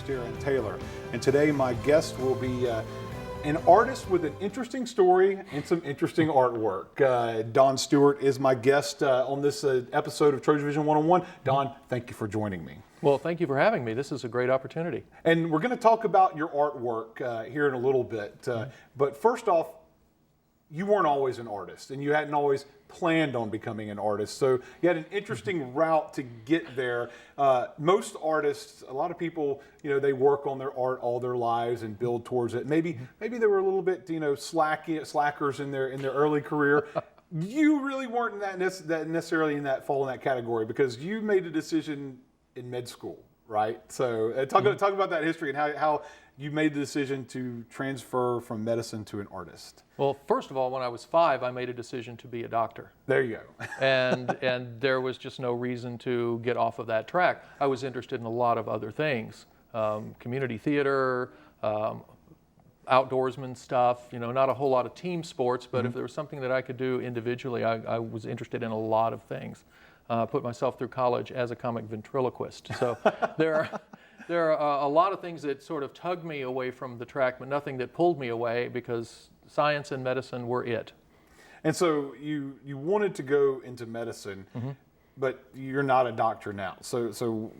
Darren Taylor. And today my guest will be an artist with an interesting story and some interesting artwork. Don Stewart is my guest on this episode of TrojanVision 101. Don, thank you for joining me. Well, thank you for having me. This is a great opportunity. And we're going to talk about your artwork here in a little bit. But first off, you weren't always an artist, and you hadn't always planned on becoming an artist. So you had an interesting route to get there. Most artists, a lot of people, they work on their art all their lives and build towards it. Maybe they were a little bit, slackers in their early career. You really weren't in that necessarily in that category, because you made a decision in med school, right? So talk about that history and how you made the decision to transfer from medicine to an artist. Well, first of all, when I was 5, I made a decision to be a doctor. There you go. and there was just no reason to get off of that track. I was interested in a lot of other things, community theater, outdoorsman stuff, not a whole lot of team sports, but if there was something that I could do individually, I was interested in a lot of things. Put myself through college as a comic ventriloquist. So there are a lot of things that sort of tugged me away from the track, but nothing that pulled me away, because science and medicine were it. And so you wanted to go into medicine, but you're not a doctor now. So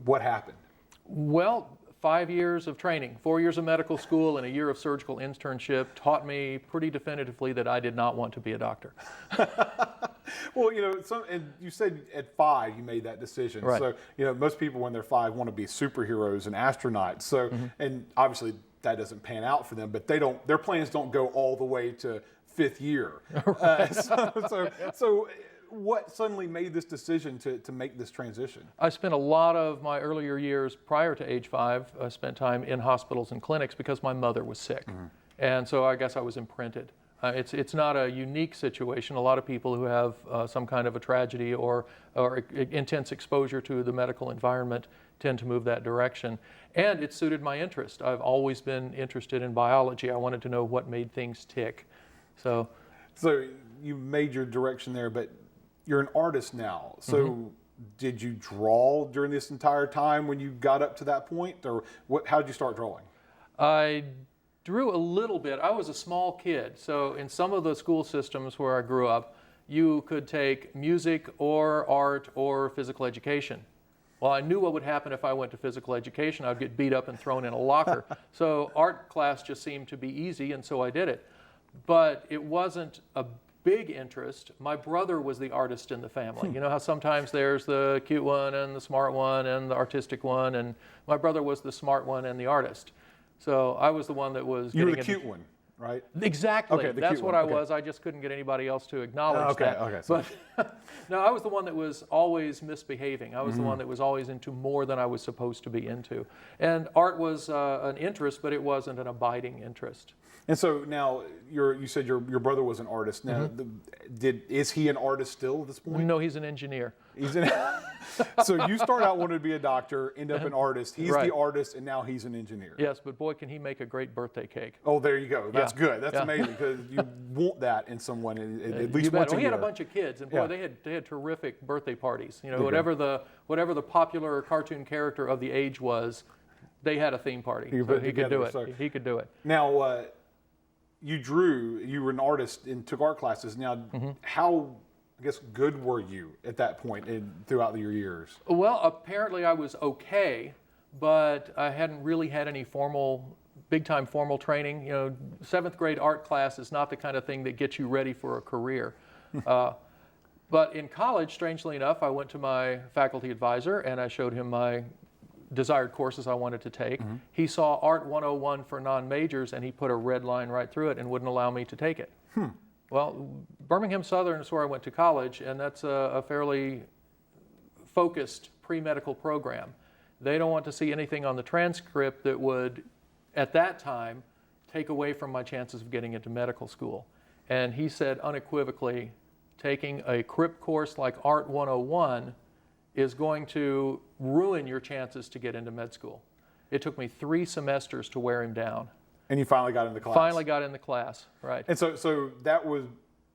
what happened? Well, 5 years of training, 4 years of medical school, and a year of surgical internship taught me pretty definitively that I did not want to be a doctor. Well, and you said at 5 you made that decision. Right. So, most people when they're 5 want to be superheroes and astronauts. So, and obviously that doesn't pan out for them, but their plans don't go all the way to 5th year. So what suddenly made this decision to make this transition? I spent a lot of my earlier years prior to age 5, I spent time in hospitals and clinics because my mother was sick. And so I guess I was imprinted. It's not a unique situation. A lot of people who have some kind of a tragedy or intense exposure to the medical environment tend to move that direction. And it suited my interest. I've always been interested in biology. I wanted to know what made things tick. So you made your direction there, but you're an artist now. So did you draw during this entire time when you got up to that point? Or how did you start drawing? I drew a little bit. I was a small kid, so in some of the school systems where I grew up, you could take music or art or physical education. Well, I knew what would happen if I went to physical education. I'd get beat up and thrown in a locker. So art class just seemed to be easy, and so I did it. But it wasn't a big interest. My brother was the artist in the family. You know how sometimes there's the cute one and the smart one and the artistic one, and my brother was the smart one and the artist. So I was the one that was You were the cute one, right? Exactly. Okay, that's what I was. I just couldn't get anybody else to acknowledge that. Okay. But no, I was the one that was always misbehaving. I was the one that was always into more than I was supposed to be into. And art was an interest, but it wasn't an abiding interest. And so now you said your brother was an artist. Now, is he an artist still at this point? No, he's an engineer. So you start out wanting to be a doctor, end up an artist. He's Right. the artist, and now he's an engineer. Yes, but boy, can he make a great birthday cake. Oh, there you go. That's good. That's Yeah. amazing, because you want that in someone at You least bet. once a We year. had a bunch of kids, and boy, Yeah. they had terrific birthday parties. Okay. Whatever the popular cartoon character of the age was, they had a theme party. You So put he could do together, it. He could do it. Now, you were an artist and took art classes. Now, how, I guess, good were you at that point throughout your years? Well, apparently I was okay, but I hadn't really had any big-time formal training. 7th grade art class is not the kind of thing that gets you ready for a career. But in college, strangely enough, I went to my faculty advisor and I showed him my desired courses I wanted to take. He saw Art 101 for non-majors, and he put a red line right through it and wouldn't allow me to take it. Well, Birmingham Southern is where I went to college, and that's a fairly focused pre-medical program. They don't want to see anything on the transcript that would, at that time, take away from my chances of getting into medical school. And he said unequivocally, taking a CRIP course like Art 101 is going to ruin your chances to get into med school. It took me 3 semesters to wear him down. And you finally got into class? Finally got in the class, right. And so that was,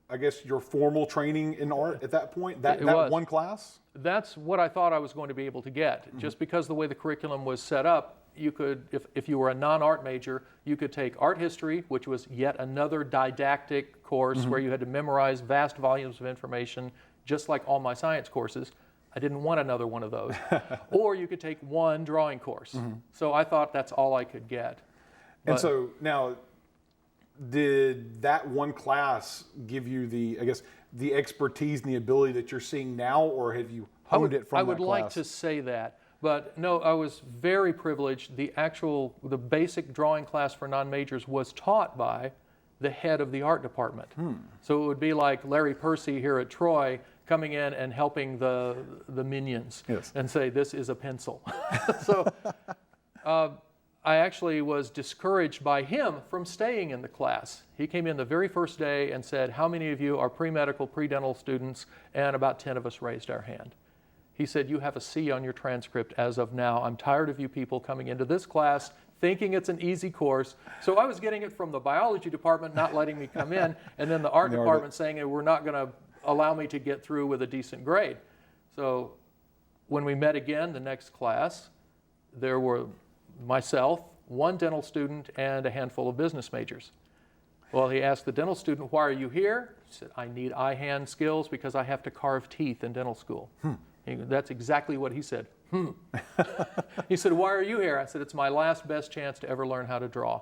I guess, your formal training in art at that point? That was. one class? That's what I thought I was going to be able to get. Just because the way the curriculum was set up, you could, if you were a non-art major, you could take art history, which was yet another didactic course where you had to memorize vast volumes of information, just like all my science courses. I didn't want another one of those. Or you could take one drawing course. So I thought that's all I could get. And so now, did that one class give you the, I guess, the expertise and the ability that you're seeing now, or have you honed it from that class? I would like to say that, but no, I was very privileged. The basic drawing class for non-majors was taught by the head of the art department. So it would be like Larry Percy here at Troy coming in and helping the minions and say, this is a pencil. So I actually was discouraged by him from staying in the class. He came in the very first day and said, how many of you are pre-medical, pre-dental students? And about 10 of us raised our hand. He said, you have a C on your transcript as of now. I'm tired of you people coming into this class thinking it's an easy course. So I was getting it from the biology department not letting me come in, and then the art department saying, we're not going to allow me to get through with a decent grade. So when we met again, the next class, there were myself, one dental student, and a handful of business majors. Well, he asked the dental student, why are you here? He said, I need eye-hand skills because I have to carve teeth in dental school. That's exactly what he said. He said, why are you here? I said, it's my last best chance to ever learn how to draw.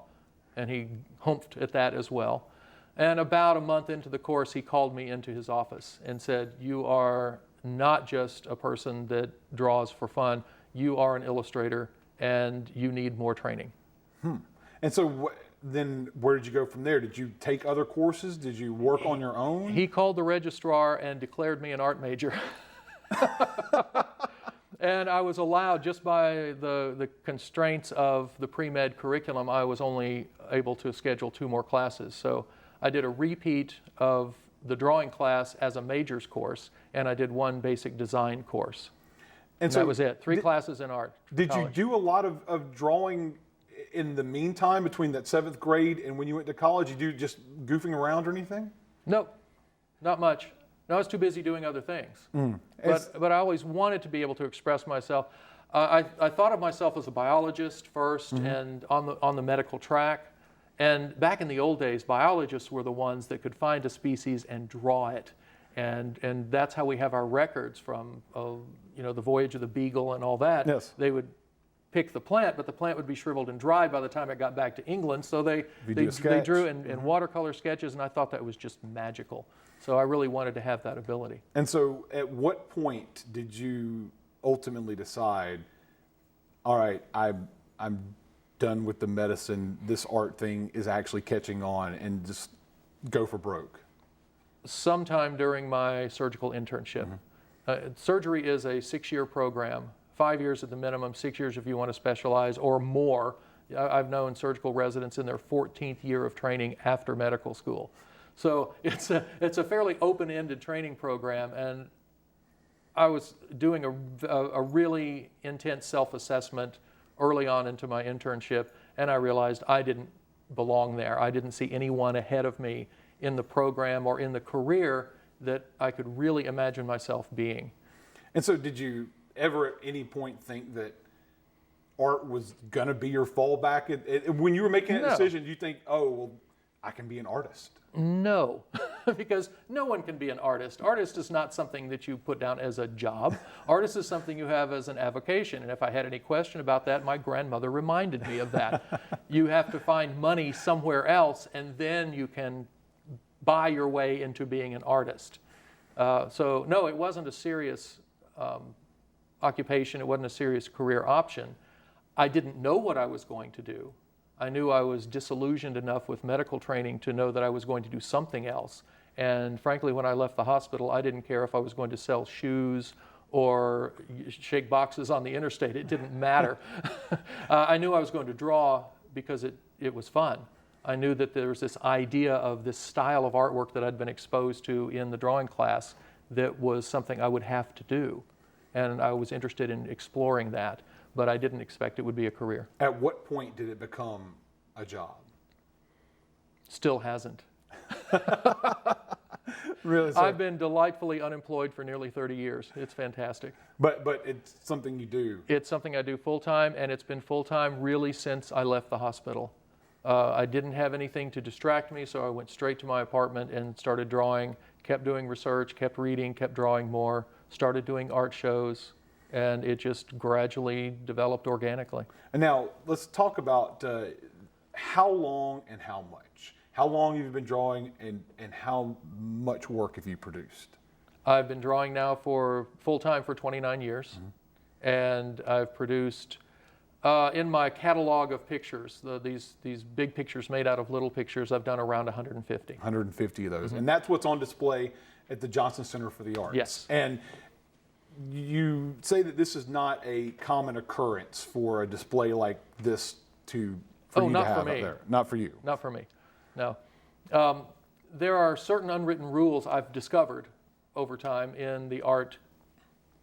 And he humphed at that as well. And about a month into the course, he called me into his office and said, you are not just a person that draws for fun, you are an illustrator and you need more training. And so then where did you go from there? Did you take other courses? Did you work on your own? He called the registrar and declared me an art major. And I was allowed, just by the constraints of the pre-med curriculum, I was only able to schedule 2 more classes. So I did a repeat of the drawing class as a majors course, and I did 1 basic design course. And so that was it. 3 classes in art. Did you do a lot of drawing in the meantime between that 7th grade and when you went to college? You do just goofing around or anything? No, not much. No, I was too busy doing other things. But I always wanted to be able to express myself. I thought of myself as a biologist first and on the medical track. And back in the old days, biologists were the ones that could find a species and draw it. And that's how we have our records from the voyage of the Beagle and all that. Yes. They would pick the plant, but the plant would be shriveled and dried by the time it got back to England. So they drew in watercolor sketches, and I thought that was just magical. So I really wanted to have that ability. And so at what point did you ultimately decide, all right, I'm done with the medicine, this art thing is actually catching on, and just go for broke? Sometime during my surgical internship. Surgery is a 6-year program, 5 years at the minimum, 6 years if you want to specialize, or more. I've known surgical residents in their 14th year of training after medical school. So it's a fairly open-ended training program, and I was doing a really intense self-assessment early on into my internship, and I realized I didn't belong there. I didn't see anyone ahead of me in the program or in the career that I could really imagine myself being. And so did you ever at any point think that art was going to be your fallback? When you were making that decision, did you think, oh, well, I can be an artist? No, because no one can be an artist. Artist is not something that you put down as a job. Artist is something you have as an avocation. And if I had any question about that, my grandmother reminded me of that. You have to find money somewhere else, and then you can buy your way into being an artist. So no, it wasn't a serious occupation. It wasn't a serious career option. I didn't know what I was going to do. I knew I was disillusioned enough with medical training to know that I was going to do something else. And frankly, when I left the hospital, I didn't care if I was going to sell shoes or shake boxes on the interstate. It didn't matter. I knew I was going to draw because it was fun. I knew that there was this idea of this style of artwork that I'd been exposed to in the drawing class that was something I would have to do. And I was interested in exploring that, but I didn't expect it would be a career. At what point did it become a job? Still hasn't. Really? So, I've been delightfully unemployed for nearly 30 years. It's fantastic. but it's something you do. It's something I do full-time, and it's been full-time really since I left the hospital. I didn't have anything to distract me, so I went straight to my apartment and started drawing, kept doing research, kept reading, kept drawing more, started doing art shows, and it just gradually developed organically. And now let's talk about how long and how much. How long you've been drawing, and how much work have you produced? I've been drawing now for full-time for 29 years, and I've produced, in my catalog of pictures, these big pictures made out of little pictures, I've done around 150. 150 of those. And that's what's on display at the Johnson Center for the Arts. Yes. And you say that this is not a common occurrence for a display like this for you to not have for me. up there. Not for you. Not for me, no. There are certain unwritten rules I've discovered over time in the art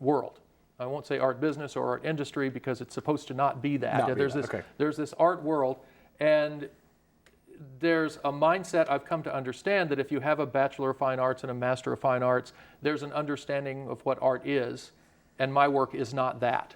world. I won't say art business or art industry because it's supposed to not be that. There's this art world, and there's a mindset I've come to understand that if you have a Bachelor of Fine Arts and a Master of Fine Arts, there's an understanding of what art is, and my work is not that.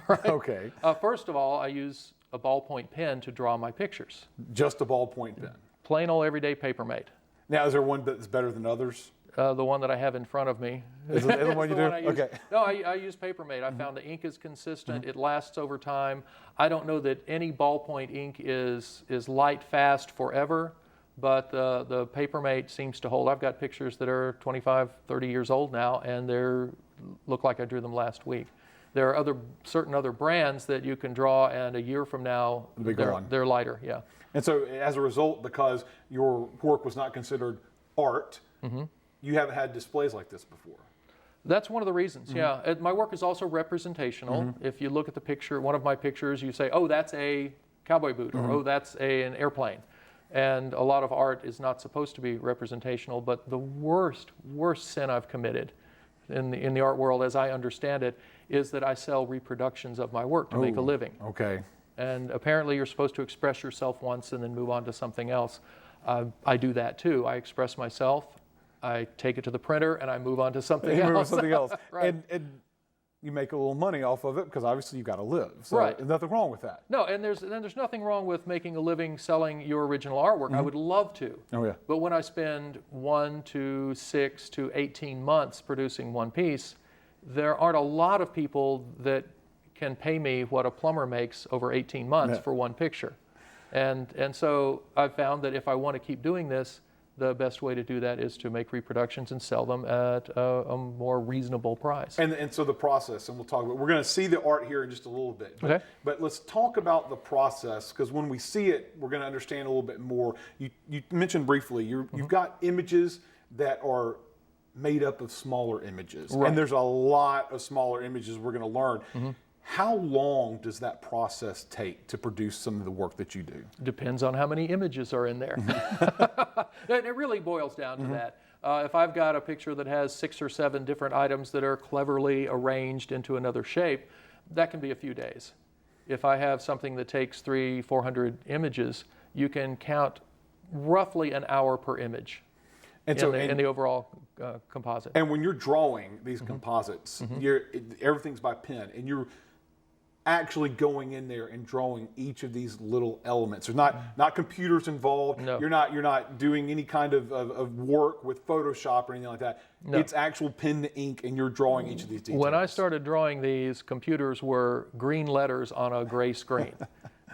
Right? Okay. First of all, I use a ballpoint pen to draw my pictures. Just a ballpoint pen. Plain old everyday paper mate. Now, is there one that's better than others? The one that I have in front of me. Is it the one you do? Okay. No, I use Papermate. I found the ink is consistent. It lasts over time. I don't know that any ballpoint ink is light fast forever, but the Papermate seems to hold. I've got pictures that are 25, 30 years old now, and they look like I drew them last week. There are certain other brands that you can draw, and a year from now, they're lighter. Yeah. And so, as a result, because your work was not considered art, you haven't had displays like this before. That's one of the reasons, yeah. My work is also representational. If you look at the picture, one of my pictures, you say, oh, that's a cowboy boot, or oh, that's an airplane. And a lot of art is not supposed to be representational, but the worst sin I've committed in the art world, as I understand it, is that I sell reproductions of my work to make a living. Okay. And apparently you're supposed to express yourself once and then move on to something else. I do that too. I express myself, I take it to the printer, and I move on to something else. Move on to something else. Right. And you make a little money off of it because obviously you've got to live. So Right. there's nothing wrong with that. No, and there's nothing wrong with making a living selling your original artwork. I would love to. Oh, yeah. But when I spend 1 to 6 to 18 months producing one piece, there aren't a lot of people that can pay me what a plumber makes over 18 months for one picture. And so I've found that if I want to keep doing this, the best way to do that is to make reproductions and sell them at a more reasonable price. And so the process, and we'll talk about, we're going to see the art here in just a little bit. But, Okay. but let's talk about the process, because when we see it, we're going to understand a little bit more. You mentioned briefly, you've got images that are made up of smaller images. Right. And there's a lot of smaller images we're going to learn. How long does that process take to produce some of the work that you do? Depends on how many images are in there. It really boils down to that. If I've got a picture that has 6 or 7 different items that are cleverly arranged into another shape, that can be a few days. If I have something that takes 300-400 images, you can count roughly an hour per image. And in the overall composite. And when you're drawing these composites, everything's by pen, and you're actually going in there and drawing each of these little elements. There's not computers involved. No. You're not doing any kind of work with Photoshop or anything like that. No. It's actual pen to ink, and you're drawing each of these details. When I started drawing these, computers were green letters on a gray screen.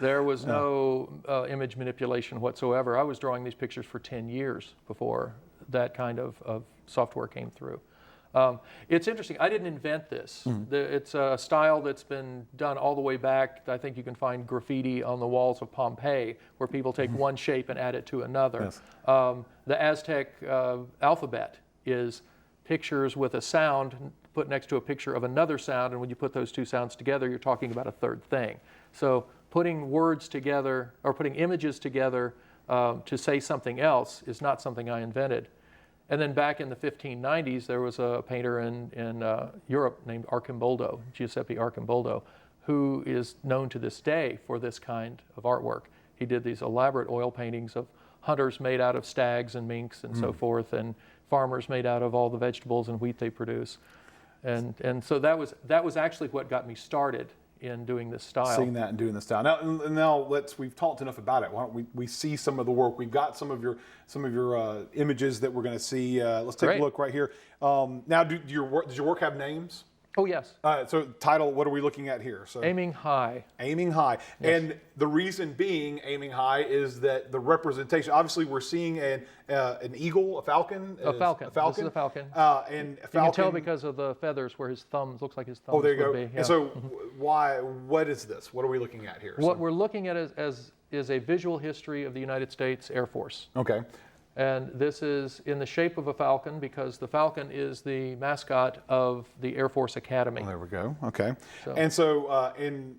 There was no image manipulation whatsoever. I was drawing these pictures for 10 years before that kind of software came through. It's interesting. I didn't invent this. It's a style that's been done all the way back. I think you can find graffiti on the walls of Pompeii where people take one shape and add it to another. Yes. The Aztec alphabet is pictures with a sound put next to a picture of another sound, and when you put those two sounds together, you're talking about a third thing. So putting words together or putting images together to say something else is not something I invented. And then back in the 1590s, there was a painter in Europe named Arcimboldo, Giuseppe Arcimboldo, who is known to this day for this kind of artwork. He did these elaborate oil paintings of hunters made out of stags and minks and so forth, and farmers made out of all the vegetables and wheat they produce. And so that was actually what got me started in doing this style. Seeing that and doing this style. Now we've talked enough about it. Why don't we see some of the work? We've got some of your images that we're going to see. Let's take Great. a look right here. Now, does your work have names? Oh, yes. So title, what are we looking at here? So Aiming high. Aiming high. Yes. And the reason being aiming high is that the representation, obviously we're seeing an eagle, a falcon. A falcon. A falcon. This is a falcon. And a falcon. You can tell because of the feathers where his thumbs, looks like his thumbs Oh, there you go. would be. Yeah. And so what is this? What are we looking at here? What we're looking at is a visual history of the United States Air Force. Okay. And this is in the shape of a falcon because the falcon is the mascot of the Air Force Academy. Oh, there we go. Okay. So- And so, And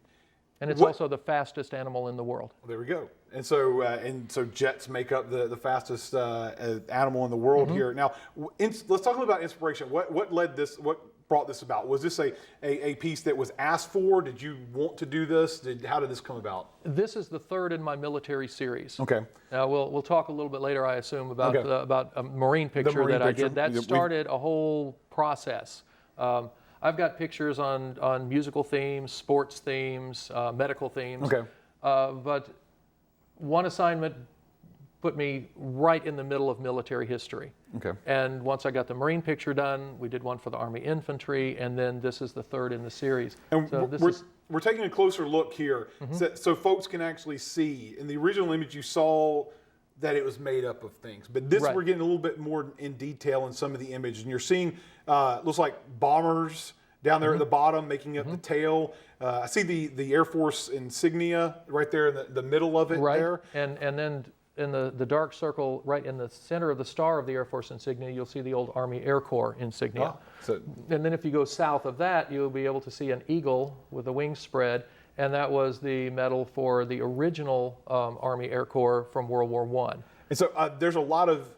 it's what- also the fastest animal in the world. there we go. And so jets make up the fastest animal in the world here. Now, let's talk a little about inspiration. What led this? What brought this about? Was this a piece that was asked for? Did you want to do this? How did this come about? This is the third in my military series. Okay. Now we'll talk a little bit later, I assume, about Okay. about a marine picture marine that picture. I did. That Yeah, started a whole process. I've got pictures on musical themes, sports themes, medical themes. Okay. But one assignment put me right in the middle of military history. Okay. And once I got the marine picture done, we did one for the Army Infantry, and then this is the third in the series. And So this we're taking a closer look here so folks can actually see. In the original image, you saw that it was made up of things. But this, Right. we're getting a little bit more in detail in some of the image. And you're seeing, looks like bombers down there at the bottom making up the tail. I see the Air Force insignia right there in the middle of it right, there. and then in the dark circle, right in the center of the star of the Air Force insignia, you'll see the old Army Air Corps insignia. So, And then if you go south of that, you'll be able to see an eagle with the wings spread, and that was the medal for the original Army Air Corps from World War I. and so there's a lot of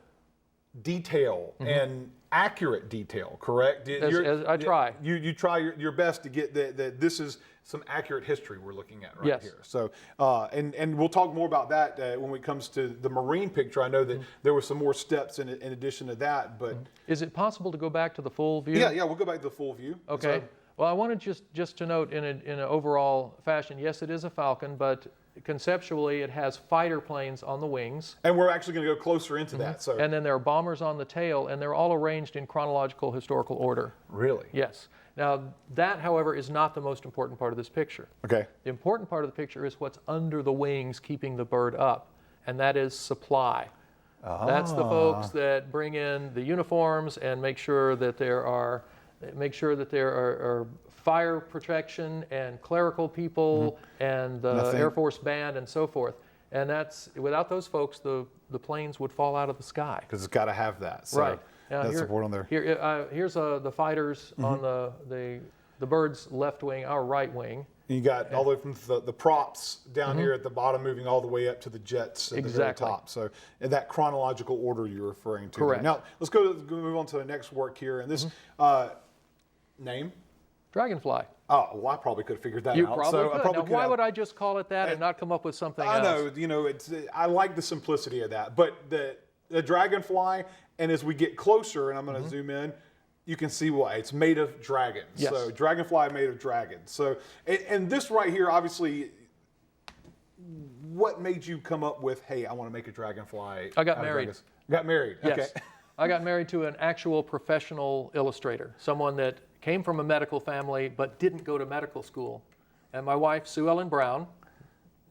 detail and accurate detail, correct? As I try. You try your best to get that this is some accurate history we're looking at right Yes. here. So, and we'll talk more about that when it comes to the marine picture. I know that there were some more steps in addition to that, but Is it possible to go back to the full view? yeah, we'll go back to the full view. Okay. So- Well, I wanted just to note in an overall fashion, yes, it is a Falcon, but conceptually it has fighter planes on the wings, and we're actually going to go closer into that. So, and then there are bombers on the tail, and they're all arranged in chronological historical order. really, Yes. Now, that, however, is not the most important part of this picture. okay, The important part of the picture is what's under the wings keeping the bird up, and that is supply. That's the folks that bring in the uniforms and make sure that there are fire protection and clerical people and the Nothing. Air Force band and so forth. And that's without those folks, the planes would fall out of the sky. because it's got to have that. So Right. Now, that's important there. Here's the fighters on the bird's left wing, our right wing. And you got all the way from the props down here at the bottom, moving all the way up to the jets at the very Exactly. top. So in that chronological order you're referring to. Correct. Now let's move on to the next work here. And this name? Dragonfly. Oh, well, I probably could have figured that You out. probably I could. probably Now, could why have. would I just call it that and not come up with something I else? know, I like the simplicity of that. But the dragonfly, and as we get closer, and I'm going to zoom in, you can see why. It's made of dragons. Yes. So dragonfly made of dragons. So, and this right here, obviously, what made you come up with, hey, I want to make a dragonfly? I got out of married. dragons? Got married. Yes. Okay. I got married to an actual professional illustrator, someone that came from a medical family but didn't go to medical school. And my wife, Sue Ellen Brown,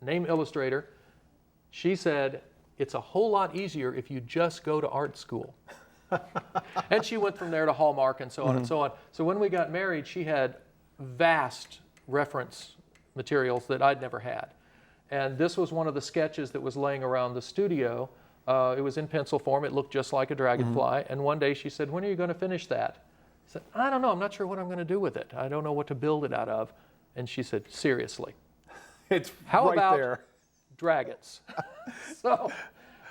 name illustrator, she said, it's a whole lot easier if you just go to art school. And she went from there to Hallmark and so on and so on. So when we got married, she had vast reference materials that I'd never had. And this was one of the sketches that was laying around the studio. It was in pencil form. It looked just like a dragonfly. And one day she said, when are you going to finish that? I said, I don't know. I'm not sure what I'm going to do with it. I don't know what to build it out of. And she said, seriously, It's how right about there. dragons? So,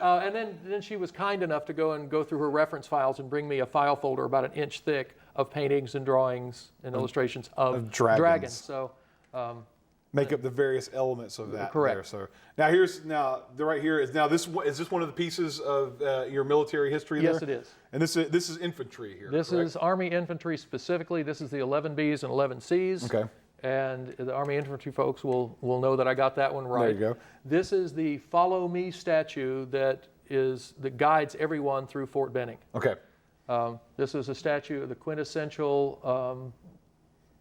and then she was kind enough to go through her reference files and bring me a file folder about an inch thick of paintings and drawings and illustrations of dragons. So make up the various elements of that. Correct. There. So right here is this one of the pieces of your military history there? Yes, it is. And this is infantry here. This correct? is Army infantry specifically. This is the 11Bs and 11Cs. Okay. And the Army infantry folks will know that I got that one right. There you go. This is the Follow Me statue that guides everyone through Fort Benning. Okay. This is a statue of the quintessential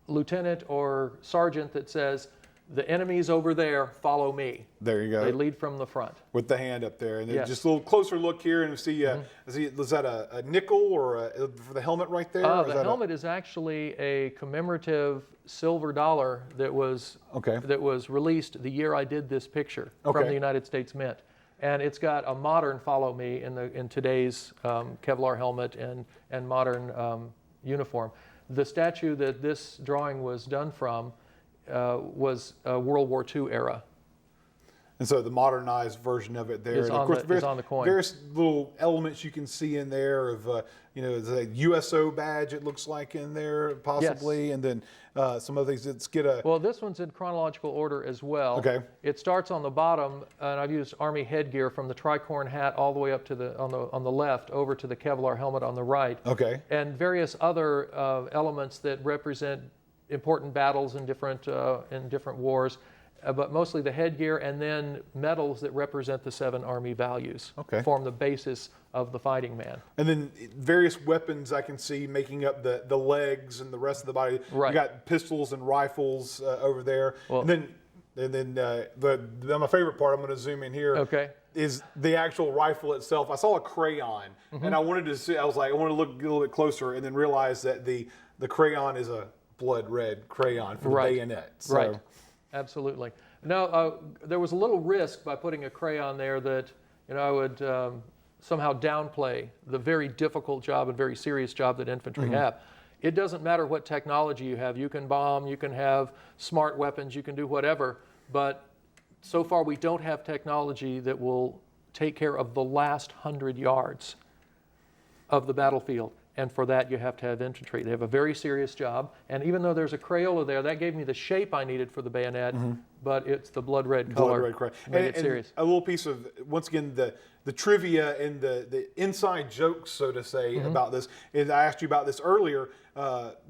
lieutenant or sergeant that says, "The enemy's over there, follow me." There you go. They lead from the front. With the hand up there, and then Yes. just a little closer look here, and see, is that a nickel or for the helmet right there? Or is The that helmet is actually a commemorative silver dollar that was released the year I did this picture from the United States Mint, and it's got a modern "Follow Me" in today's Kevlar helmet and modern uniform. The statue that this drawing was done from was World War II era. And so the modernized version of it there, Is and of on course, the- various, is on the coin. various little elements you can see in there of, the USO badge. It looks like in there possibly, and then some other things. Let's get a. Well, this one's in chronological order as well. Okay. It starts on the bottom, and I've used Army headgear from the tricorn hat all the way up to on the left over to the Kevlar helmet on the right. Okay. And various other elements that represent important battles in different wars. But mostly the headgear, and then medals that represent the 7 Army values form the basis of the fighting man. And then various weapons I can see making up the legs and the rest of the body. Right. You got pistols and rifles over there. Well, and then my favorite part, I'm going to zoom in here. Okay. Is the actual rifle itself. I saw a crayon, and I wanted to see. I was like, I want to look a little bit closer, and then realize that the crayon is a blood red crayon for the bayonet. So. Right. Absolutely. Now, there was a little risk by putting a crayon there that I would somehow downplay the very difficult job and very serious job that infantry have. It doesn't matter what technology you have. You can bomb, you can have smart weapons, you can do whatever, but so far we don't have technology that will take care of the last 100 yards of the battlefield. And for that, you have to have infantry. They have a very serious job. And even though there's a Crayola there, that gave me the shape I needed for the bayonet, but it's the blood red color. Blood red crayon. Made it serious. A little piece of, once again, the trivia and the inside jokes, so to say, about this. And I asked you about this earlier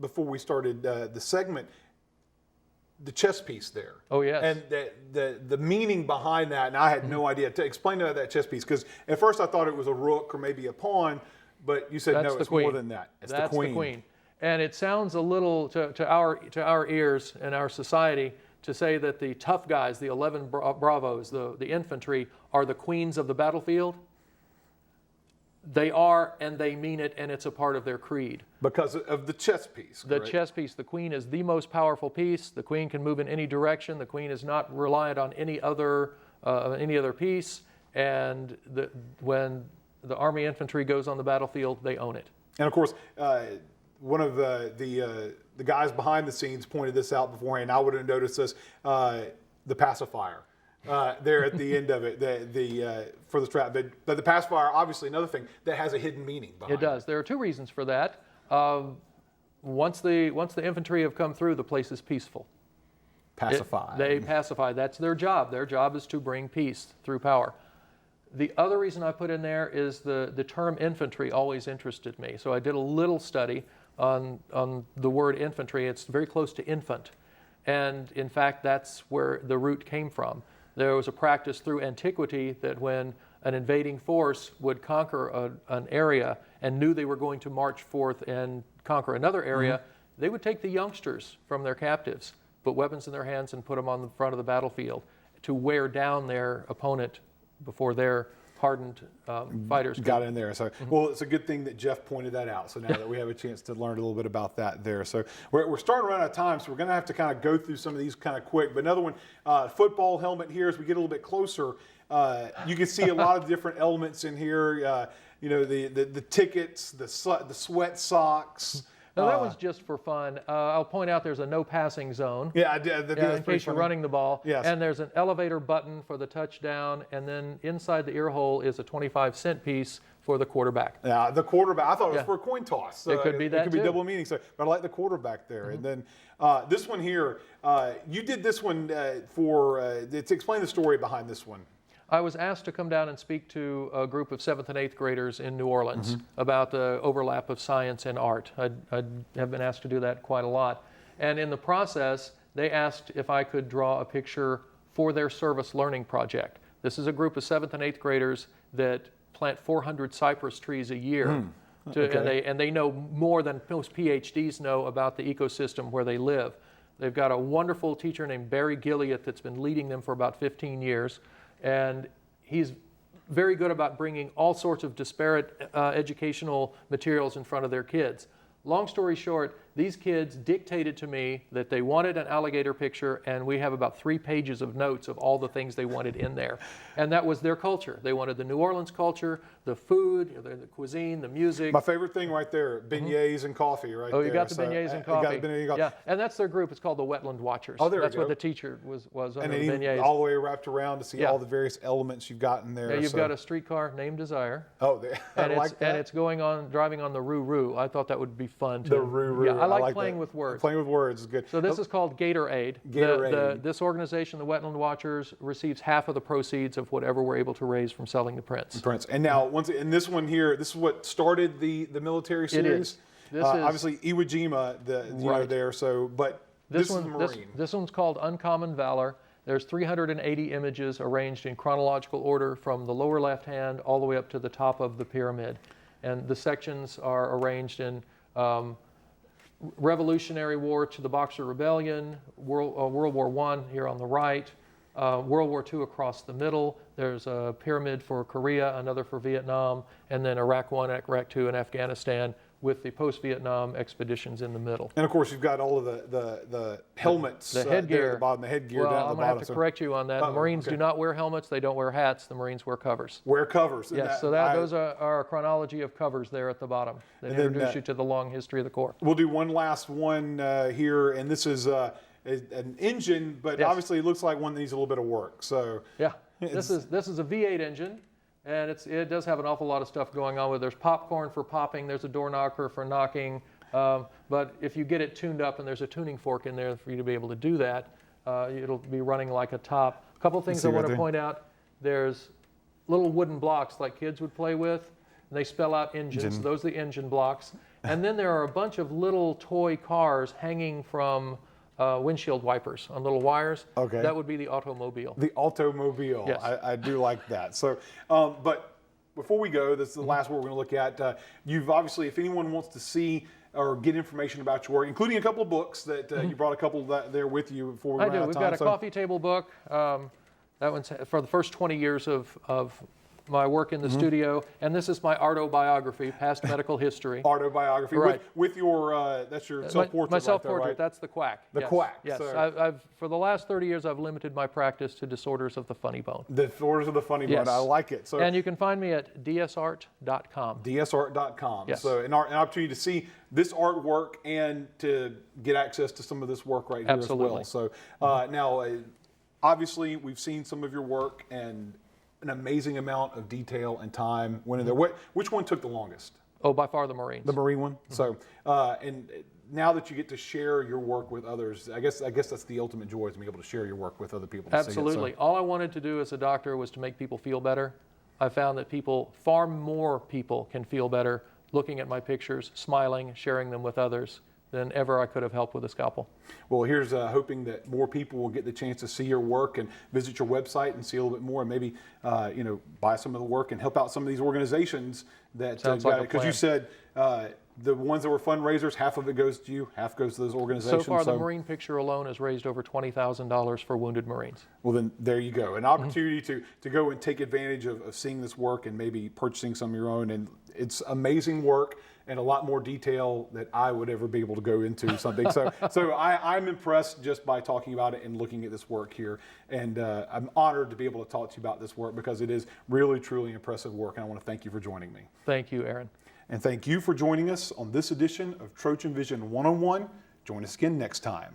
before we started the segment. The chess piece there. Oh, yes. And the meaning behind that, and I had no idea. To explain about that chess piece, because at first I thought it was a rook or maybe a pawn, but you said That's no, the it's queen. more than that. It's That's the queen. the queen. And it sounds a little to our ears and our society to say that the tough guys, the 11 Bravos, the infantry, are the queens of the battlefield. They are, and they mean it, and it's a part of their creed. Because of the chess piece. The correct? chess piece, the queen is the most powerful piece. The queen can move in any direction. The queen is not reliant on any other piece. And when the Army infantry goes on the battlefield, they own it. And of course, one of the guys behind the scenes pointed this out beforehand. I would have noticed this, the pacifier there at the end of it, for the strap. But the pacifier, obviously, another thing that has a hidden meaning behind It does. There are 2 reasons for that. Once the infantry have come through, the place is peaceful. Pacify. They pacify. That's their job. Their job is to bring peace through power. The other reason I put in there is the term infantry always interested me. So I did a little study on the word infantry. It's very close to infant. And in fact, that's where the root came from. There was a practice through antiquity that when an invading force would conquer an area and knew they were going to march forth and conquer another area, they would take the youngsters from their captives, put weapons in their hands and put them on the front of the battlefield to wear down their opponent before their hardened fighters got in there. So, well, it's a good thing that Jeff pointed that out. So now that we have a chance to learn a little bit about that there. So we're starting to run out of time, so we're going to have to kind of go through some of these kind of quick. But another one, football helmet here, as we get a little bit closer, you can see a lot of different elements in here. The tickets, the sweat socks, Now, that was just for fun. I'll point out there's a no passing zone. Yeah, I did. In case you're running the ball. Yes. And there's an elevator button for the touchdown, and then inside the ear hole is a 25-cent piece for the quarterback. Yeah, the quarterback. I thought it was for a coin toss. It could be that It could be too. double meaning. So, but I like the quarterback there. And then this one here, you did this one to explain the story behind this one. I was asked to come down and speak to a group of 7th and 8th graders in New Orleans about the overlap of science and art. I have been asked to do that quite a lot. And in the process, they asked if I could draw a picture for their service learning project. This is a group of 7th and 8th graders that plant 400 cypress trees a year. And they know more than most PhDs know about the ecosystem where they live. They've got a wonderful teacher named Barry Gilliott that's been leading them for about 15 years. And he's very good about bringing all sorts of disparate educational materials in front of their kids. Long story short, these kids dictated to me that they wanted an alligator picture, and we have about 3 pages of notes of all the things they wanted in there. And that was their culture. They wanted the New Orleans culture, the food, the cuisine, the music. My favorite thing right there, beignets and coffee right there. Oh, you got the beignets and coffee. You got the beignets and coffee. Yeah, and that's their group. It's called the Wetland Watchers. Oh, there That's we go. what the teacher was And under then the even beignets. all the way wrapped around to see all the various elements you've got in there. Yeah, you've got a streetcar named Desire. Oh, I like that. And it's driving on the Roo-Roo. I thought that would be fun too. The Roo-Roo. Yeah, I like that. playing with words. Playing with words is good. So this is called Gatorade. Gatorade. This organization, the Wetland Watchers, receives half of the proceeds of whatever we're able to raise from selling the prints. And now, in this one here, this is what started the military series. This is obviously Iwo Jima, there. So, but this is the Marine. This one's called Uncommon Valor. There's 380 images arranged in chronological order from the lower left hand all the way up to the top of the pyramid. And the sections are arranged in Revolutionary War to the Boxer Rebellion, World War I here on the right, World War II across the middle. There's a pyramid for Korea, another for Vietnam, and then Iraq I, Iraq II, and Afghanistan with the post-Vietnam expeditions in the middle. And of course, you've got all of the helmets, the headgear there at the bottom, the headgear down at the bottom. I'm going to have to correct you on that. The Marines do not wear helmets. They don't wear hats. The Marines wear covers. Wear covers. Yes, those are a chronology of covers there at the bottom that introduce you to the long history of the Corps. We'll do one last one here, and this is an engine, but obviously it looks like one that needs a little bit of work. So yeah, this is a V8 engine. And it does have an awful lot of stuff going on with it. There's popcorn for popping. There's a door knocker for knocking. But if you get it tuned up and there's a tuning fork in there for you to be able to do that, it'll be running like a top. A couple things I want to point out. There's little wooden blocks like kids would play with. And they spell out engines. Those are the engine blocks. And then there are a bunch of little toy cars hanging from windshield wipers on little wires. Okay. That would be the automobile. The automobile. Yes. I do like that. So, but before we go, this is the last one we're going to look at. You've obviously, if anyone wants to see or get information about your work, including a couple of books that you brought a couple there with you before we ran out of time. We've got a coffee table book. That one's for the first 20 years of my work in the studio, and this is my autobiography, past medical history. Autobiography, right. with your that's your self-portrait. My self-portrait. Right? That's the quack. The quack. Yes, So. I've for the last 30 years I've limited my practice to disorders of the funny bone. The disorders of the funny bone. I like it. So. And you can find me at dsart.com. dsart.com. Yes. So an opportunity to see this artwork and to get access to some of this work right here as well. So now, obviously, we've seen some of your work and an amazing amount of detail and time went in there. Which one took the longest? Oh, by far the Marines. The Marine one. So, and now that you get to share your work with others, I guess that's the ultimate joy, is to be able to share your work with other people. Absolutely. All I wanted to do as a doctor was to make people feel better. I found that far more people can feel better looking at my pictures, smiling, sharing them with others, than ever I could have helped with a scalpel. Well, here's hoping that more people will get the chance to see your work and visit your website and see a little bit more, and maybe buy some of the work and help out some of these organizations that sounds like a plan. Because you said the ones that were fundraisers, half of it goes to you, half goes to those organizations. So far, the Marine picture alone has raised over $20,000 for wounded Marines. Well, then there you go. An opportunity to go and take advantage of seeing this work and maybe purchasing some of your own. And it's amazing work and a lot more detail that I would ever be able to go into something. So I'm impressed just by talking about it and looking at this work here. And I'm honored to be able to talk to you about this work because it is really, truly impressive work. And I want to thank you for joining me. Thank you, Aaron. And thank you for joining us on this edition of Trojan Vision 101. Join us again next time.